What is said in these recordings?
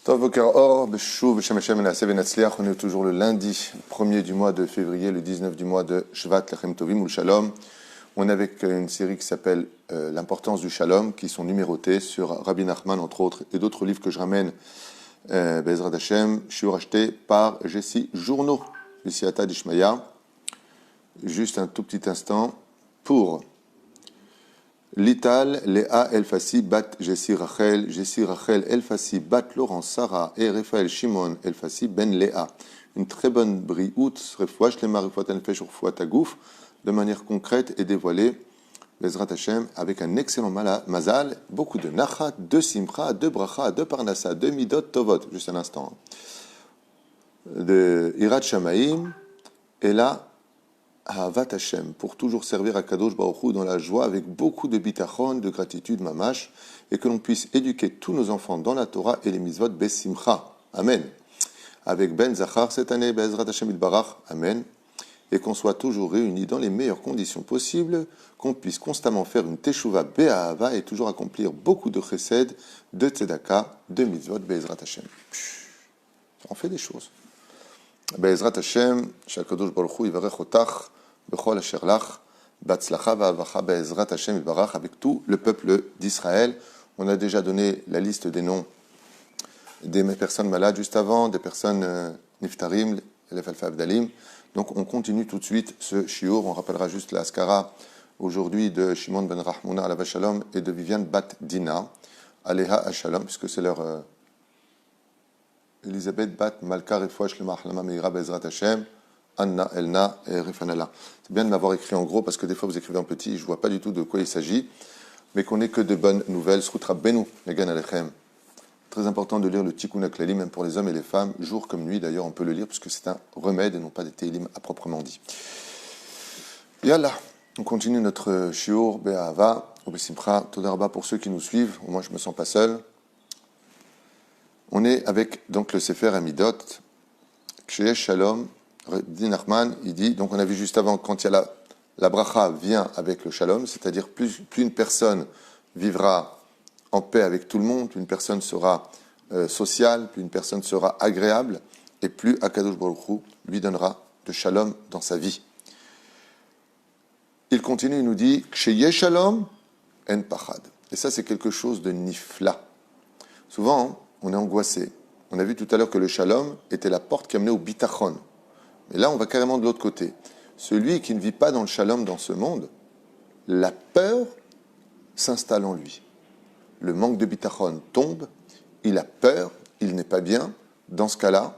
Tov Boker Or, Beshuv, Beshem Hashem, Menaseh Venatzliach. On est toujours le lundi 1er du mois de février, le 19 du mois de Shvat, Lechem Tovim ou le Shalom. On est avec une série qui s'appelle L'importance du Shalom, qui sont numérotés sur Rabbi Nachman, entre autres, et d'autres livres que je ramène, Bezrat Hashem, shiur acheté par Jessie Journeau, Vessiata d'Ishmaïa. Juste un tout petit instant pour Lital, Léa Elfassi, Bat Jessie Rachel Elfassi, Bat Laurent Sarah et Raphaël Shimon Elfassi, Ben Léa. Une très bonne briout, refouach les marifouat anfesh urfouat agouf, de manière concrète et dévoilée, Bezrat Hashem, avec un excellent mazal, beaucoup de nachat, de simcha, de bracha, de parnassa, de midot tovot, juste un instant, de irat shamaim, et là, Ahavat Hashem, pour toujours servir à Kadosh Baruch Hu dans la joie, avec beaucoup de bitachon, de gratitude, mamash, et que l'on puisse éduquer tous nos enfants dans la Torah et les mitzvot besimcha. Amen. Avec Ben Zachar cette année, Bezrat Hashem Itbarach. Amen. Et qu'on soit toujours réunis dans les meilleures conditions possibles, qu'on puisse constamment faire une teshuva be'ahava et toujours accomplir beaucoup de chesed, de tzedaka, de mitzvot Bezrat Hashem. On fait des choses. Bezrat Hashem, Shakadosh Baruch Hu Yivarech Otach, Bechol Asher Lach, Batzlacha Va'avacha Bezrat Hashem Yivarach, avec tout le peuple d'Israël. On a déjà donné la liste des noms des personnes malades juste avant, des personnes niftarim, les Alfa Avdalim. Donc on continue tout de suite ce shiur. On rappellera juste la askara aujourd'hui de Shimon ben Rahmouna Alav Shalom et de Viviane Bat Dina, Aleha Shalom, puisque c'est leur Elisabeth Bat Malka Refouach Lema Ahlama Meira Bezrat Hashem, Anna Elna et Rifanala. C'est bien de m'avoir écrit en gros parce que des fois vous écrivez en petit, je ne vois pas du tout de quoi il s'agit, mais qu'on n'ait que de bonnes nouvelles. Srutra Benu, Megan Alechem. Très important de lire le Tikkun HaKlali, même pour les hommes et les femmes, jour comme nuit d'ailleurs, on peut le lire parce que c'est un remède et non pas des Teilim à proprement dit. Yallah, on continue notre shiur Be'ahava, ou Besimcha, Todarba pour ceux qui nous suivent, au moins je ne me sens pas seul. On est avec donc le Sefer Amidot, Ksheyesh Shalom, Rabbi Nachman, il dit, donc on a vu juste avant, quand il y a la bracha vient avec le Shalom, c'est-à-dire plus une personne vivra en paix avec tout le monde, plus une personne sera sociale, plus une personne sera agréable, et plus Akadosh Baruch Hu lui donnera de Shalom dans sa vie. Il continue, il nous dit, Ksheyesh Shalom, En Pachad. Et ça c'est quelque chose de nifla. Souvent, on est angoissé. On a vu tout à l'heure que le shalom était la porte qui amenait au bitachon. Mais là, on va carrément de l'autre côté. Celui qui ne vit pas dans le shalom dans ce monde, la peur s'installe en lui. Le manque de bitachon tombe, il a peur, il n'est pas bien. Dans ce cas-là,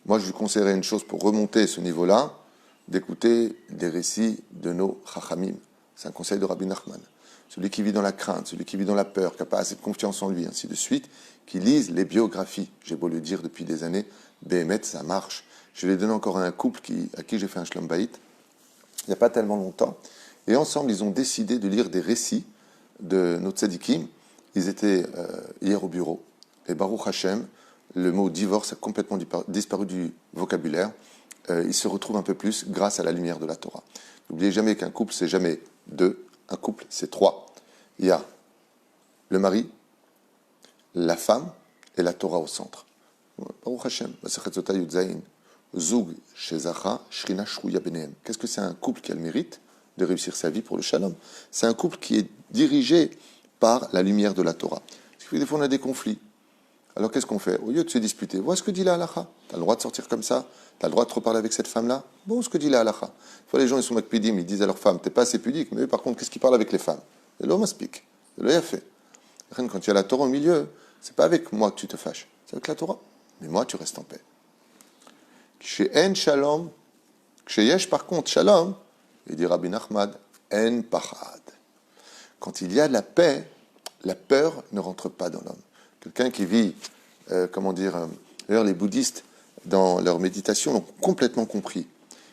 moi je lui conseillerais une chose pour remonter ce niveau-là, d'écouter des récits de nos chachamim. C'est un conseil de Rabbi Nachman. Celui qui vit dans la crainte, celui qui vit dans la peur, qui n'a pas assez de confiance en lui, ainsi de suite, qui lise les biographies. J'ai beau le dire depuis des années, Béhémet, ça marche. Je l'ai donné encore à un couple à qui j'ai fait un shlom bayit, il n'y a pas tellement longtemps. Et ensemble, ils ont décidé de lire des récits de nos tzadikim. Ils étaient hier au bureau. Et Baruch Hashem, le mot divorce a complètement disparu du vocabulaire. Ils se retrouvent un peu plus grâce à la lumière de la Torah. N'oubliez jamais qu'un couple, c'est jamais deux. Un couple, c'est trois. Il y a le mari, la femme et la Torah au centre. Baruch Hashem, Zug Shezacha Shrina Shruya Benehem. Qu'est-ce que c'est un couple qui a le mérite de réussir sa vie pour le shalom? C'est un couple qui est dirigé par la lumière de la Torah. Parce que des fois on a des conflits. Alors qu'est-ce qu'on fait? Au lieu de se disputer, vois ce que dit la halacha. Tu as le droit de sortir comme ça? Tu as le droit de te reparler avec cette femme-là? Bon, ce que dit la halacha. Des fois les gens ils sont makpidim, ils disent à leur femme, t'es pas assez pudique, mais eux, par contre, qu'est-ce qu'ils parlent avec les femmes? Et l'homme explique. Et l'homme a fait. Quand il y a la Torah au milieu, c'est pas avec moi que tu te fâches, c'est avec la Torah. Mais moi, tu restes en paix. Chez En Shalom, chez Yesh par contre, Shalom, il dit Rabbi Nachman, En Pachad. Quand il y a de la paix, la peur ne rentre pas dans l'homme. Quelqu'un qui vit, d'ailleurs les bouddhistes, dans leur méditation, l'ont complètement compris.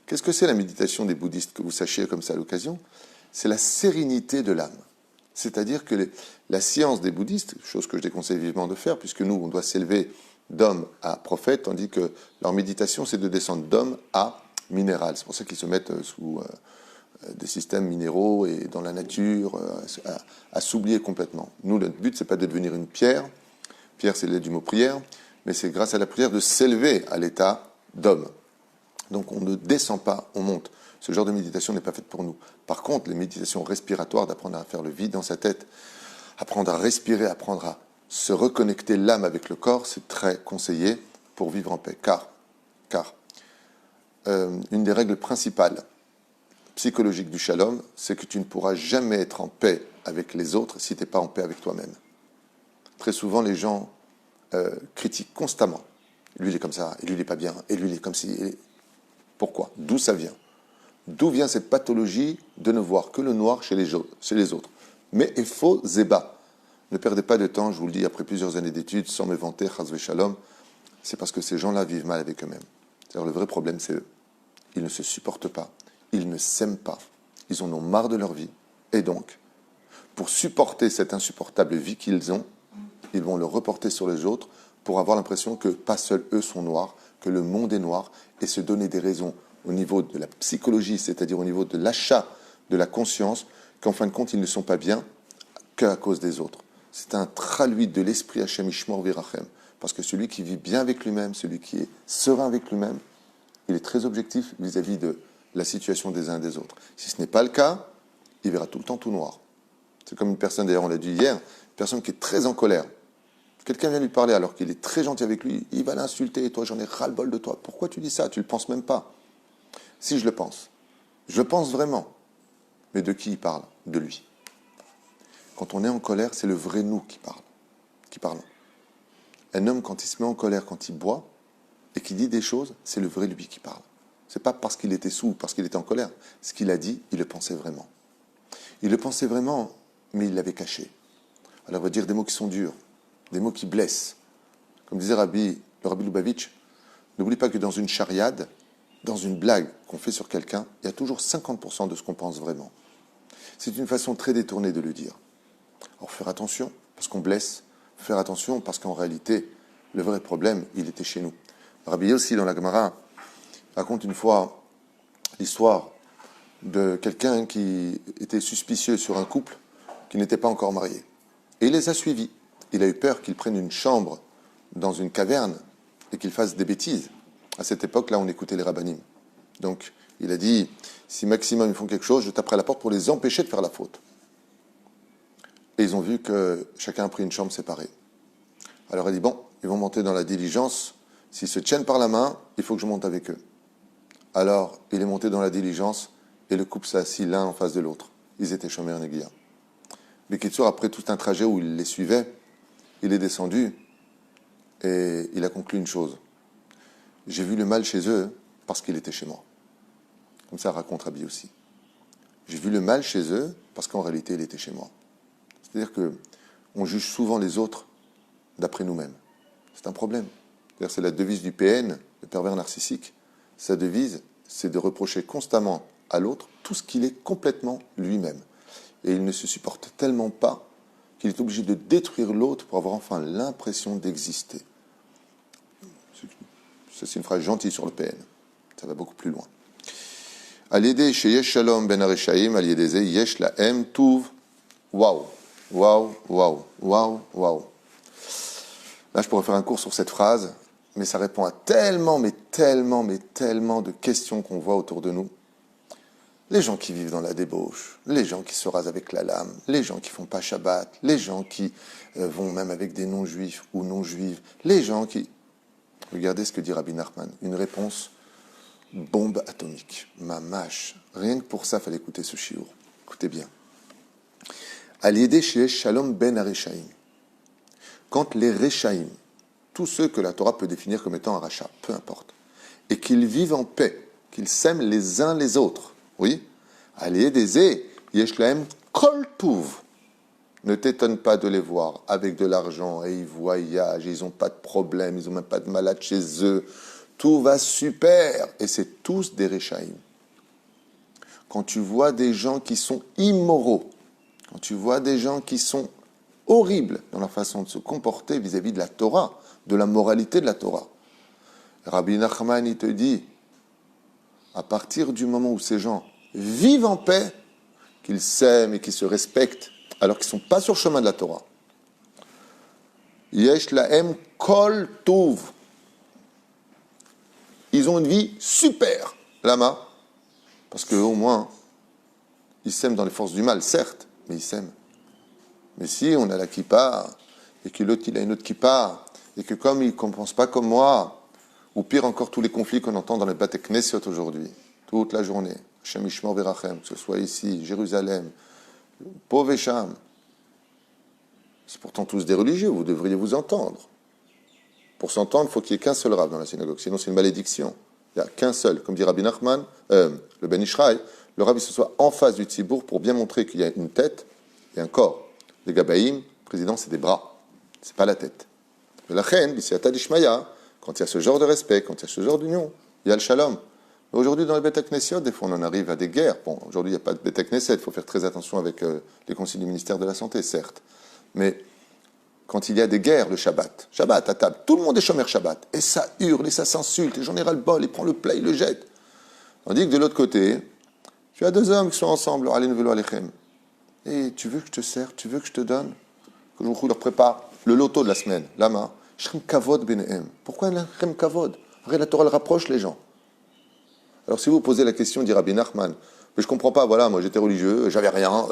Qu'est-ce que c'est la méditation des bouddhistes, que vous sachiez comme ça à l'occasion? C'est la sérénité de l'âme. C'est-à-dire que la science des bouddhistes, chose que je déconseille vivement de faire, puisque nous, on doit s'élever d'homme à prophète, tandis que leur méditation, c'est de descendre d'homme à minéral. C'est pour ça qu'ils se mettent sous des systèmes minéraux et dans la nature, à s'oublier complètement. Nous, notre but, c'est pas de devenir une pierre. Pierre, c'est le du mot prière. mais c'est grâce à la prière de s'élever à l'état d'homme. Donc on ne descend pas, on monte. Ce genre de méditation n'est pas faite pour nous. Par contre, les méditations respiratoires, d'apprendre à faire le vide dans sa tête, apprendre à respirer, apprendre à se reconnecter l'âme avec le corps, c'est très conseillé pour vivre en paix. Car une des règles principales psychologiques du shalom, c'est que tu ne pourras jamais être en paix avec les autres si tu n'es pas en paix avec toi-même. Très souvent, les gens critiquent constamment. Lui, il est comme ça, et lui, il n'est pas bien, et lui, il est comme ci. Pourquoi? D'où ça vient? D'où vient cette pathologie de ne voir que le noir chez les autres? Mais il faut zéba. Ne perdez pas de temps, je vous le dis, après plusieurs années d'études, sans me vanter, chas shalom, c'est parce que ces gens-là vivent mal avec eux-mêmes. C'est-à-dire, le vrai problème, c'est eux. Ils ne se supportent pas. Ils ne s'aiment pas. Ils en ont marre de leur vie. Et donc, pour supporter cette insupportable vie qu'ils ont, ils vont le reporter sur les autres pour avoir l'impression que pas seuls eux sont noirs, que le monde est noir, et se donner des raisons au niveau de la psychologie, c'est-à-dire au niveau de l'achat de la conscience, qu'en fin de compte, ils ne sont pas bien qu'à cause des autres. C'est un traduit de l'esprit Hashem Ishmor Virachem. Parce que celui qui vit bien avec lui-même, celui qui est serein avec lui-même, il est très objectif vis-à-vis de la situation des uns et des autres. Si ce n'est pas le cas, il verra tout le temps tout noir. C'est comme une personne, d'ailleurs on l'a dit hier, une personne qui est très en colère. Quelqu'un vient lui parler alors qu'il est très gentil avec lui, il va l'insulter, et toi j'en ai ras-le-bol de toi. Pourquoi tu dis ça? Tu ne le penses même pas. Si je le pense vraiment. Mais de qui il parle? De lui. Quand on est en colère, c'est le vrai nous qui parle. Un homme, quand il se met en colère, quand il boit, et qu'il dit des choses, c'est le vrai lui qui parle. Ce n'est pas parce qu'il était saoul, parce qu'il était en colère. Ce qu'il a dit, il le pensait vraiment. Il le pensait vraiment, mais il l'avait caché. Alors on va dire des mots qui sont durs, des mots qui blessent. Comme disait le Rabbi Lubavitch, n'oublie pas que dans une chariade, dans une blague qu'on fait sur quelqu'un, il y a toujours 50% de ce qu'on pense vraiment. C'est une façon très détournée de le dire. Alors faire attention, parce qu'on blesse, faire attention, parce qu'en réalité, le vrai problème, il était chez nous. Rabbi Yossi, dans la Gemara, raconte une fois l'histoire de quelqu'un qui était suspicieux sur un couple qui n'était pas encore marié. Et il les a suivis. Il a eu peur qu'ils prennent une chambre dans une caverne et qu'ils fassent des bêtises. À cette époque-là, on écoutait les rabbinim. Donc, il a dit, si maximum ils font quelque chose, je taperai à la porte pour les empêcher de faire la faute. Et ils ont vu que chacun a pris une chambre séparée. Alors il a dit, bon, ils vont monter dans la diligence. S'ils se tiennent par la main, il faut que je monte avec eux. Alors, il est monté dans la diligence et le couple s'est assis l'un en face de l'autre. Ils étaient chômeurs Neguia. Mais Kitsour, après tout un trajet où il les suivait, il est descendu et il a conclu une chose. J'ai vu le mal chez eux parce qu'il était chez moi. Comme ça raconte Rabbi aussi. J'ai vu le mal chez eux parce qu'en réalité, il était chez moi. C'est-à-dire qu'on juge souvent les autres d'après nous-mêmes. C'est un problème. C'est la devise du PN, le pervers narcissique. Sa devise, c'est de reprocher constamment à l'autre tout ce qu'il est complètement lui-même. Et il ne se supporte tellement pas qu'il est obligé de détruire l'autre pour avoir enfin l'impression d'exister. C'est une phrase gentille sur le PN. Ça va beaucoup plus loin. Al-Yedei sheyesh shalom ben hareshaim, al-Yedei ze yesh lahem tuv. Waouh, waouh, waouh, waouh, waouh. Là, je pourrais faire un cours sur cette phrase, mais ça répond à tellement de questions qu'on voit autour de nous. Les gens qui vivent dans la débauche, les gens qui se rasent avec la lame, les gens qui font pas Shabbat, les gens qui vont même avec des non-juifs ou non-juives, les gens qui... Regardez ce que dit Rabbi Nachman, une réponse bombe atomique, mamash. Rien que pour ça, il fallait écouter ce shiur. Écoutez bien. Al-Yedei sheyesh shalom ben hareshaim. Quand les Rechaïm, tous ceux que la Torah peut définir comme étant un rachat, peu importe, et qu'ils vivent en paix, qu'ils s'aiment les uns les autres, oui, Al-Yedei yesh lahem kol tuv. Ne t'étonne pas de les voir avec de l'argent, et ils voyagent, ils n'ont pas de problème, ils n'ont même pas de malade chez eux, tout va super, et c'est tous des Rechaïm. Quand tu vois des gens qui sont immoraux, quand tu vois des gens qui sont horribles dans la façon de se comporter vis-à-vis de la Torah, de la moralité de la Torah. Rabbi Nachman, il te dit, à partir du moment où ces gens vivent en paix, qu'ils s'aiment et qu'ils se respectent, alors qu'ils ne sont pas sur le chemin de la Torah, Yesh lahem kol tov. Ils ont une vie super. Lama. Parce qu'au moins, ils s'aiment dans les forces du mal, certes, mais ils s'aiment. Mais si on a la kippa, et que l'autre il a une autre kippa, et que comme il ne pense pas comme moi, ou pire encore tous les conflits qu'on entend dans les Bate Knesiot aujourd'hui, toute la journée, Hashem Yishmor Verachem, que ce soit ici, Jérusalem, Povesham, c'est pourtant tous des religieux, vous devriez vous entendre. Pour s'entendre, il faut qu'il n'y ait qu'un seul rab dans la synagogue, sinon c'est une malédiction. Il n'y a qu'un seul, comme dit Rabbi Nachman, le Ben Ishraï, le rab il se soit en face du tzibour pour bien montrer qu'il y a une tête et un corps. Les Gabaïm, le président, c'est des bras, c'est pas la tête. Mais la reine, Bisiata Dishmaya, quand il y a ce genre de respect, quand il y a ce genre d'union, il y a le shalom. Mais aujourd'hui, dans les Beit Knesiot, des fois, on en arrive à des guerres. Bon, aujourd'hui, il n'y a pas de Beit Knesset, il faut faire très attention avec les consignes du ministère de la Santé, certes. Mais quand il y a des guerres le Shabbat à table, tout le monde est chômeur Shabbat, et ça hurle, et ça s'insulte, et j'en ai ras le bol, il prend le plat, il le jette. Tandis que de l'autre côté, tu as deux hommes qui sont ensemble, et tu veux que je te sers, tu veux que je te donne, que je leur prépare le loto de la semaine, lama, shrem kavod benehem. Pourquoi shrem kavod? Après, la Torah, elle rapproche les gens. Alors si vous posez la question, dit Rabbi Nachman, mais je comprends pas, voilà, moi j'étais religieux, j'avais rien,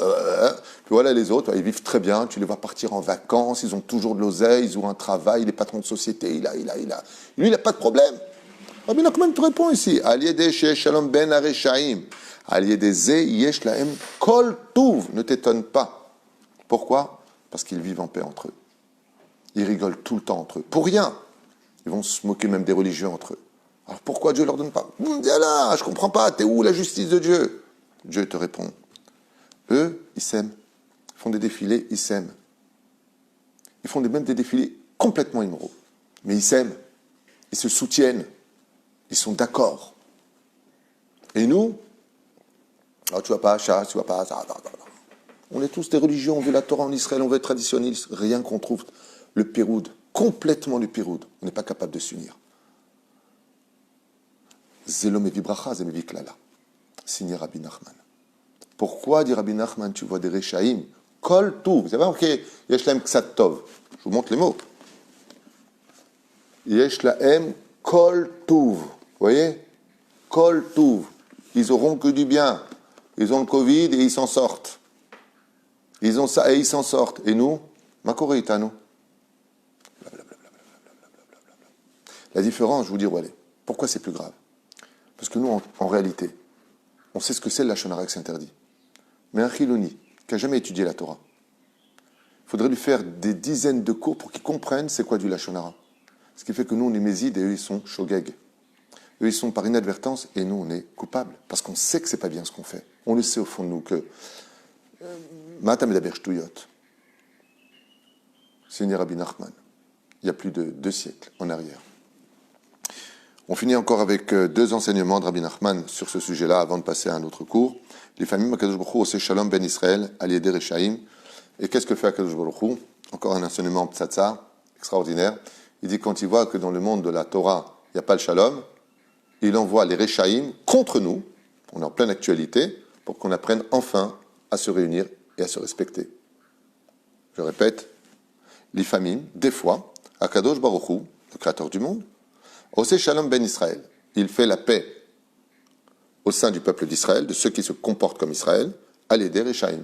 puis voilà les autres, ils vivent très bien, tu les vois partir en vacances, ils ont toujours de l'oseille, ils ont un travail, il est patron de société, lui il n'a pas de problème. Rabbi Nachman te répond ici, Aliede she'esh shalom ben areshaim, Aliede ze yesh lahem kol tuv, ne t'étonne pas. Pourquoi? Parce qu'ils vivent en paix entre eux. Ils rigolent tout le temps entre eux, pour rien. Ils vont se moquer même des religieux entre eux. Alors pourquoi Dieu ne leur donne pas? Viens là, je ne comprends pas, t'es où la justice de Dieu? Dieu te répond. Eux, ils s'aiment. Ils font des défilés, ils s'aiment. Ils font même des défilés complètement immoraux. Mais ils s'aiment. Ils se soutiennent. Ils sont d'accord. Et nous, alors tu vois pas, ça, tu vois pas, ça. On est tous des religions, on veut la Torah en Israël, on veut être traditionnaliste. Rien qu'on trouve le piroud, complètement le piroud. On n'est pas capable de s'unir. Zelom evibracha, zemeviklala. Signé Rabbi Nachman. Pourquoi, dit Rabbi Nachman, tu vois des Rechaïm, Kol Tuv. Vous savez, ok, Yesh lahem Ksat Tov. Je vous montre les mots. Yesh lahem Kol Tuv. Vous voyez? Kol Tuv. Ils auront que du bien. Ils ont le Covid et ils s'en sortent. Ils ont ça et ils s'en sortent. Et nous, Makorita, nous. La différence, je vous dis, où elle est. Pourquoi c'est plus grave? Parce que nous, en réalité, on sait ce que c'est le Lachon Hara, que c'est interdit. Mais un Chiloni, qui n'a jamais étudié la Torah, il faudrait lui faire des dizaines de cours pour qu'il comprenne c'est quoi du Lachon Hara. Ce qui fait que nous, on est Mézid et eux, ils sont Shogeg. Eux, ils sont par inadvertance et nous, on est coupables. Parce qu'on sait que c'est pas bien ce qu'on fait. On le sait au fond de nous que Matam Edaber Shtuyot, c'est Rabbi Nachman, il y a plus de 2 siècles en arrière. On finit encore avec 2 enseignements de Rabbi Nachman sur ce sujet-là avant de passer à un autre cours. Les familles Akadosh Baruch Hu osé shalom ben Israël aliédé Rechaim. Et qu'est-ce que fait Akadosh Baruch Hu? Encore un enseignement ptsatsa extraordinaire. Il dit quand il voit que dans le monde de la Torah il n'y a pas le shalom, il envoie les Rechaim contre nous. On est en pleine actualité pour qu'on apprenne enfin à se réunir et à se respecter. Je répète, les familles, des fois, Akadosh Baruch Hu, le créateur du monde, Osé Shalom ben Israël, il fait la paix au sein du peuple d'Israël, de ceux qui se comportent comme Israël, à l'aider Rechaim,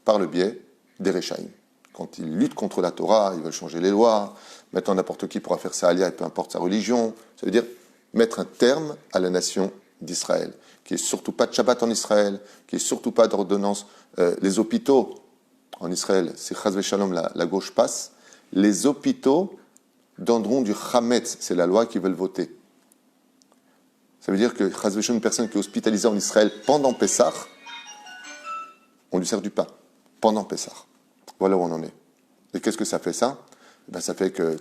par le biais des Rechaim. Quand ils luttent contre la Torah, ils veulent changer les lois, maintenant n'importe qui pourra faire sa alia, et peu importe sa religion, ça veut dire mettre un terme à la nation d'Israël, qui est surtout pas de Shabbat en Israël, qui est surtout pas d'ordonnance. Les hôpitaux en Israël, si Chaz v'Shalom la gauche passe, les hôpitaux donneront du Chametz, c'est la loi qu'ils veulent voter. Ça veut dire que Chaz v'Shalom, une personne qui est hospitalisée en Israël pendant Pessah, on lui sert du pain, pendant Pessah. Voilà où on en est. Et qu'est-ce que ça fait ça? Ça fait que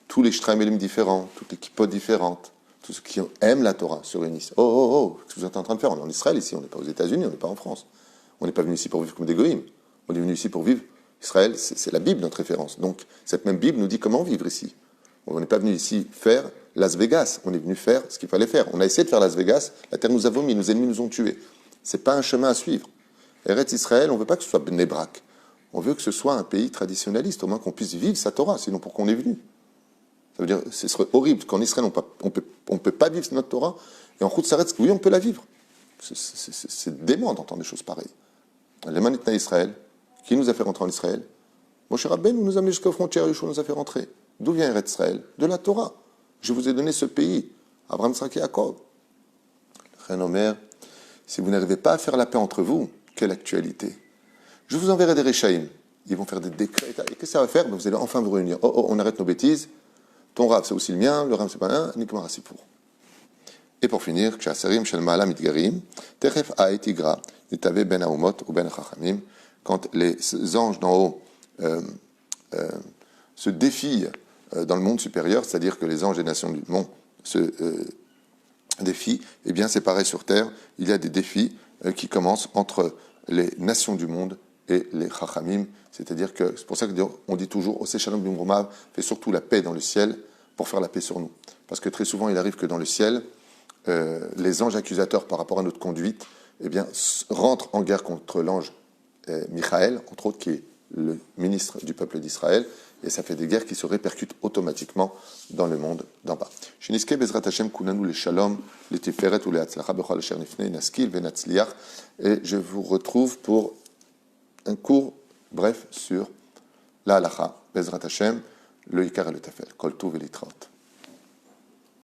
tous les shtraim différents, toutes les kippot différentes, tous ceux qui aiment la Torah se réunissent. Oh, qu'est-ce que vous êtes en train de faire? On est en Israël ici, on n'est pas aux États-Unis, on n'est pas en France. On n'est pas venu ici pour vivre comme des goïms. On est venu ici pour vivre. Israël, c'est la Bible, notre référence. Donc, cette même Bible nous dit comment vivre ici. On n'est pas venu ici faire Las Vegas. On est venu faire ce qu'il fallait faire. On a essayé de faire Las Vegas. La terre nous a vomi. Nos ennemis nous ont tués. C'est pas un chemin à suivre. Eretz Israël, on ne veut pas que ce soit Bnei Brak. On veut que ce soit un pays traditionnaliste, au moins qu'on puisse vivre sa Torah, sinon pourquoi on est venu? Ça veut dire, ce serait horrible qu'en Israël, on peut pas vivre notre Torah, et en Chutz La'aretz, oui, on peut la vivre. C'est dément d'entendre des choses pareilles. Les Manitna Israël, qui nous a fait rentrer en Israël? Moshe Rabbeinu nous a mis jusqu'aux frontières, Yeshua nous a fait rentrer. D'où vient Eretz Israël? De la Torah. Je vous ai donné ce pays. Abraham, Yitzhak et Yaakov. Chen Omer, si vous n'arrivez pas à faire la paix entre vous, quelle actualité? Je vous enverrai des Réchaïm. Ils vont faire des décrets. Et qu'est-ce que ça va faire? Vous allez enfin vous réunir. Oh, on arrête nos bêtises. Ton rave, c'est aussi le mien. Le rave, c'est pas un. Nikmar Asipour. Et pour finir, Kshasarim Shel Ma'ala Mitgarim, Techef Ha'et Igra, Nitave Ben Haumot ou Ben Chachamim, quand les anges d'en haut se défient dans le monde supérieur, c'est-à-dire que les anges des nations du monde se défient, eh bien c'est pareil sur terre, il y a des défis qui commencent entre les nations du monde et les Chachamim, c'est-à-dire que c'est pour ça qu'on dit toujours Oseh Shalom Bimromav, fait surtout la paix dans le ciel pour faire la paix sur nous. Parce que très souvent il arrive que dans le ciel, les anges accusateurs par rapport à notre conduite, eh bien, rentrent en guerre contre l'ange Michaël, entre autres, qui est le ministre du peuple d'Israël, et ça fait des guerres qui se répercutent automatiquement dans le monde d'en bas. Sheniske Bezrat Hashem Kunanu le Shalom, le Tiferet ou le Hatzlacha Bechol Asher Nifnei Naskil Venatzliach, et je vous retrouve pour un cours bref sur la halacha, Bezrat Hashem, le Ikar et le Tafel. Kol Tuv et Litraot.